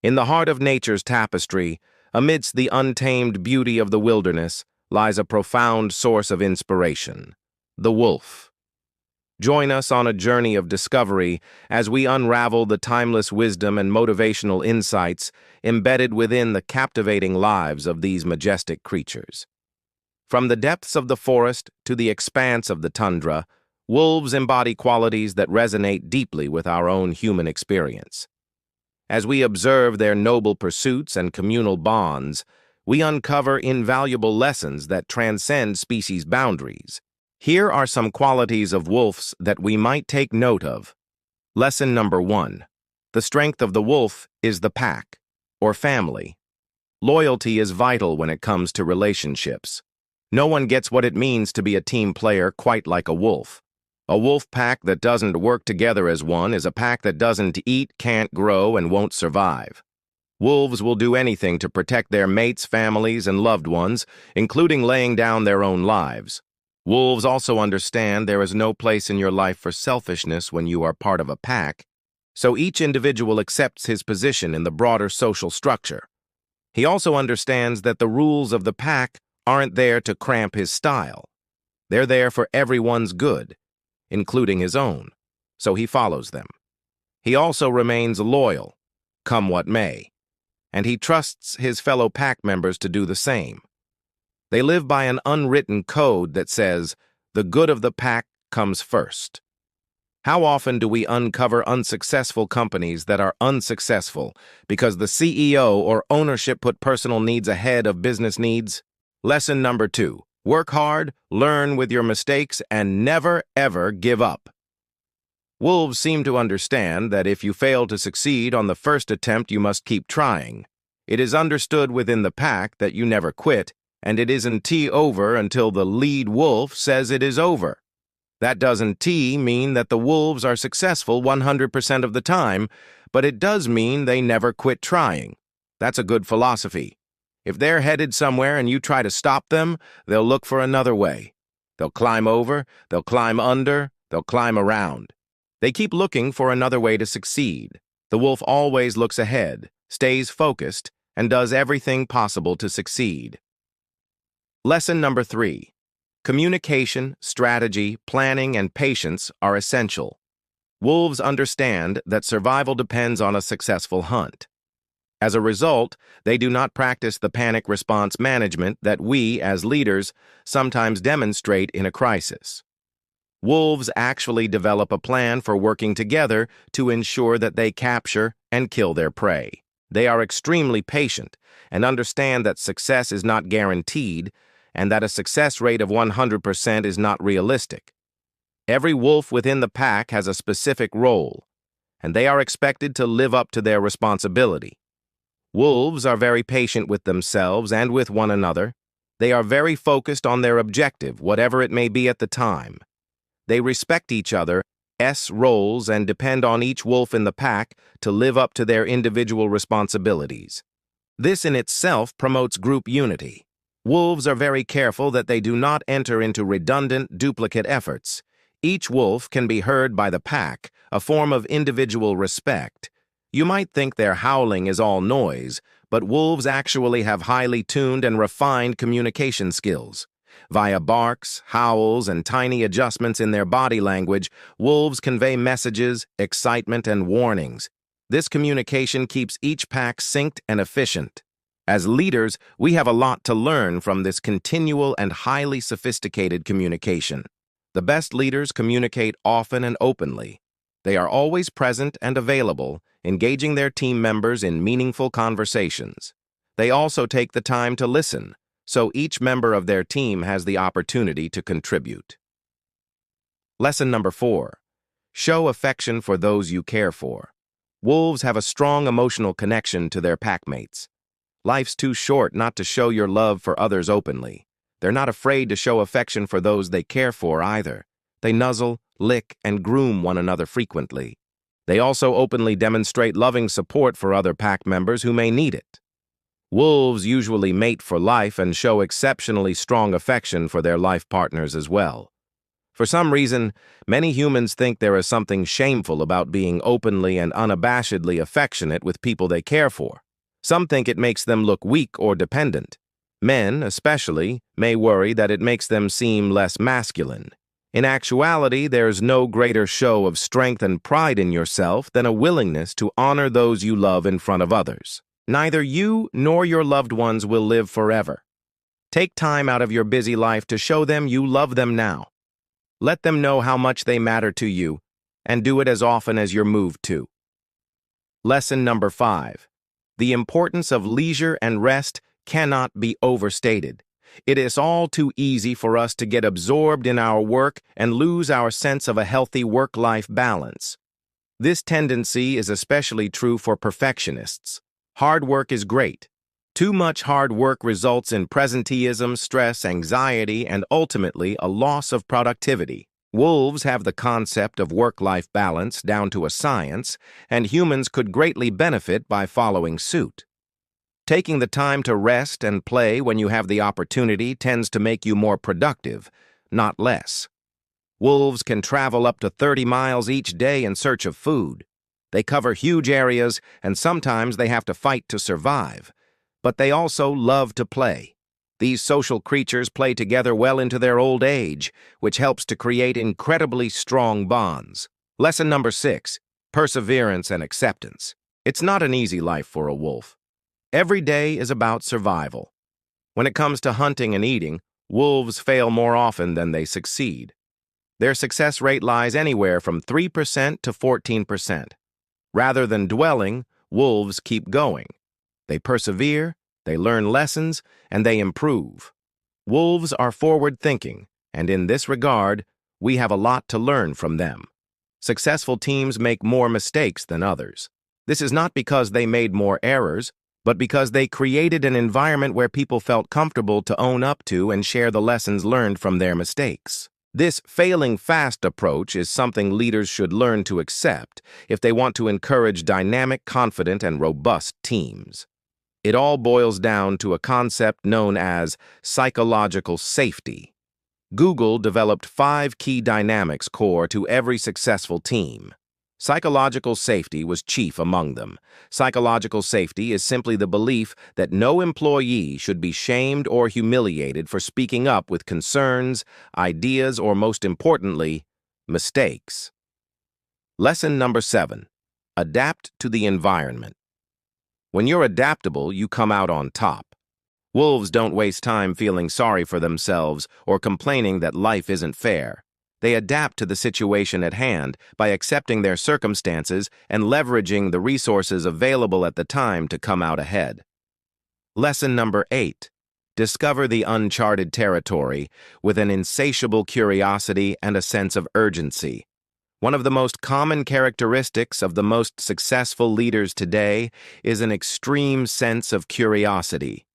In the heart of nature's tapestry, amidst the untamed beauty of the wilderness, lies a profound source of inspiration: the wolf. Join us on a journey of discovery as we unravel the timeless wisdom and motivational insights embedded within the captivating lives of these majestic creatures. From the depths of the forest to the expanse of the tundra, wolves embody qualities that resonate deeply with our own human experience. As we observe their noble pursuits and communal bonds, we uncover invaluable lessons that transcend species boundaries. Here are some qualities of wolves that we might take note of. Lesson number 1. The strength of the wolf is the pack, or family. Loyalty is vital when it comes to relationships. No one gets what it means to be a team player quite like a wolf. A wolf pack that doesn't work together as one is a pack that doesn't eat, can't grow, and won't survive. Wolves will do anything to protect their mates, families, and loved ones, including laying down their own lives. Wolves also understand there is no place in your life for selfishness when you are part of a pack, so each individual accepts his position in the broader social structure. He also understands that the rules of the pack aren't there to cramp his style. They're there for everyone's good, including his own, so he follows them. He also remains loyal, come what may, and he trusts his fellow pack members to do the same. They live by an unwritten code that says, the good of the pack comes first. How often do we uncover unsuccessful companies that are unsuccessful because the CEO or ownership put personal needs ahead of business needs? Lesson number 2. Work hard, learn with your mistakes, and never, ever give up. Wolves seem to understand that if you fail to succeed on the first attempt, you must keep trying. It is understood within the pack that you never quit, and it isn't over until the lead wolf says it is over. That doesn't mean that the wolves are successful 100% of the time, but it does mean they never quit trying. That's a good philosophy. If they're headed somewhere and you try to stop them, they'll look for another way. They'll climb over, they'll climb under, they'll climb around. They keep looking for another way to succeed. The wolf always looks ahead, stays focused, and does everything possible to succeed. Lesson number 3. Communication, strategy, planning, and patience are essential. Wolves understand that survival depends on a successful hunt. As a result, they do not practice the panic response management that we, as leaders, sometimes demonstrate in a crisis. Wolves actually develop a plan for working together to ensure that they capture and kill their prey. They are extremely patient and understand that success is not guaranteed and that a success rate of 100% is not realistic. Every wolf within the pack has a specific role, and they are expected to live up to their responsibility. Wolves are very patient with themselves and with one another. They are very focused on their objective, whatever it may be at the time. They respect each other's roles and depend on each wolf in the pack to live up to their individual responsibilities. This in itself promotes group unity. Wolves are very careful that they do not enter into redundant, duplicate efforts. Each wolf can be heard by the pack, a form of individual respect. You might think their howling is all noise, but wolves actually have highly tuned and refined communication skills. Via barks, howls, and tiny adjustments in their body language, wolves convey messages, excitement, and warnings. This communication keeps each pack synced and efficient. As leaders, we have a lot to learn from this continual and highly sophisticated communication. The best leaders communicate often and openly. They are always present and available, engaging their team members in meaningful conversations. They also take the time to listen, so each member of their team has the opportunity to contribute. Lesson number 4. Show affection for those you care for. Wolves have a strong emotional connection to their packmates. Life's too short not to show your love for others openly. They're not afraid to show affection for those they care for either. They nuzzle, lick, and groom one another frequently. They also openly demonstrate loving support for other pack members who may need it. Wolves usually mate for life and show exceptionally strong affection for their life partners as well. For some reason, many humans think there is something shameful about being openly and unabashedly affectionate with people they care for. Some think it makes them look weak or dependent. Men, especially, may worry that it makes them seem less masculine. In actuality, there's no greater show of strength and pride in yourself than a willingness to honor those you love in front of others. Neither you nor your loved ones will live forever. Take time out of your busy life to show them you love them now. Let them know how much they matter to you, and do it as often as you're moved to. Lesson number 5. The importance of leisure and rest cannot be overstated. It is all too easy for us to get absorbed in our work and lose our sense of a healthy work-life balance. This tendency is especially true for perfectionists. Hard work is great. Too much hard work results in presenteeism, stress, anxiety, and ultimately a loss of productivity. Wolves have the concept of work-life balance down to a science, and humans could greatly benefit by following suit. Taking the time to rest and play when you have the opportunity tends to make you more productive, not less. Wolves can travel up to 30 miles each day in search of food. They cover huge areas, and sometimes they have to fight to survive. But they also love to play. These social creatures play together well into their old age, which helps to create incredibly strong bonds. Lesson number 6. Perseverance and acceptance. It's not an easy life for a wolf. Every day is about survival. When it comes to hunting and eating, wolves fail more often than they succeed. Their success rate lies anywhere from 3% to 14%. Rather than dwelling, wolves keep going. They persevere, they learn lessons, and they improve. Wolves are forward-thinking, and in this regard, we have a lot to learn from them. Successful teams make more mistakes than others. This is not because they made more errors, but because they created an environment where people felt comfortable to own up to and share the lessons learned from their mistakes. This failing fast approach is something leaders should learn to accept if they want to encourage dynamic, confident, and robust teams. It all boils down to a concept known as psychological safety. Google developed 5 key dynamics core to every successful team. Psychological safety was chief among them. Psychological safety is simply the belief that no employee should be shamed or humiliated for speaking up with concerns, ideas, or most importantly, mistakes. Lesson number 7. Adapt to the environment. When you're adaptable, you come out on top. Wolves don't waste time feeling sorry for themselves or complaining that life isn't fair. They adapt to the situation at hand by accepting their circumstances and leveraging the resources available at the time to come out ahead. Lesson number 8. Discover the uncharted territory with an insatiable curiosity and a sense of urgency. One of the most common characteristics of the most successful leaders today is an extreme sense of curiosity.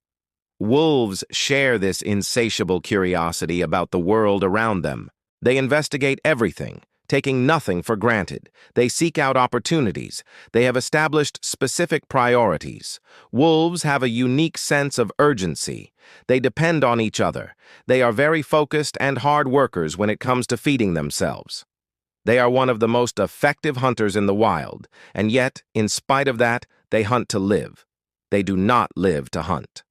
Wolves share this insatiable curiosity about the world around them. They investigate everything, taking nothing for granted. They seek out opportunities. They have established specific priorities. Wolves have a unique sense of urgency. They depend on each other. They are very focused and hard workers when it comes to feeding themselves. They are one of the most effective hunters in the wild, and yet, in spite of that, they hunt to live. They do not live to hunt.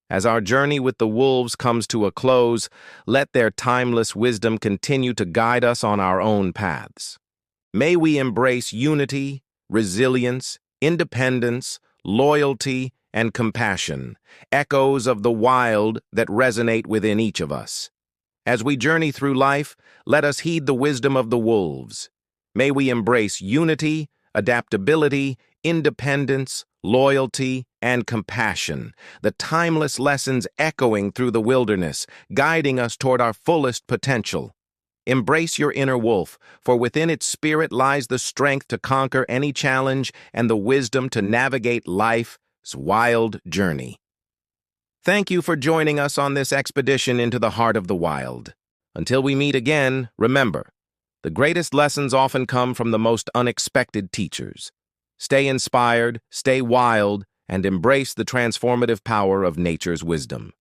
As our journey with the wolves comes to a close, let their timeless wisdom continue to guide us on our own paths. May we embrace unity, resilience, independence, loyalty, and compassion, echoes of the wild that resonate within each of us. As we journey through life, let us heed the wisdom of the wolves. May we embrace unity, adaptability, independence, loyalty, and compassion, the timeless lessons echoing through the wilderness, guiding us toward our fullest potential. Embrace your inner wolf, for within its spirit lies the strength to conquer any challenge and the wisdom to navigate life's wild journey. Thank you for joining us on this expedition into the heart of the wild. Until we meet again, remember, the greatest lessons often come from the most unexpected teachers. Stay inspired, stay wild, and embrace the transformative power of nature's wisdom.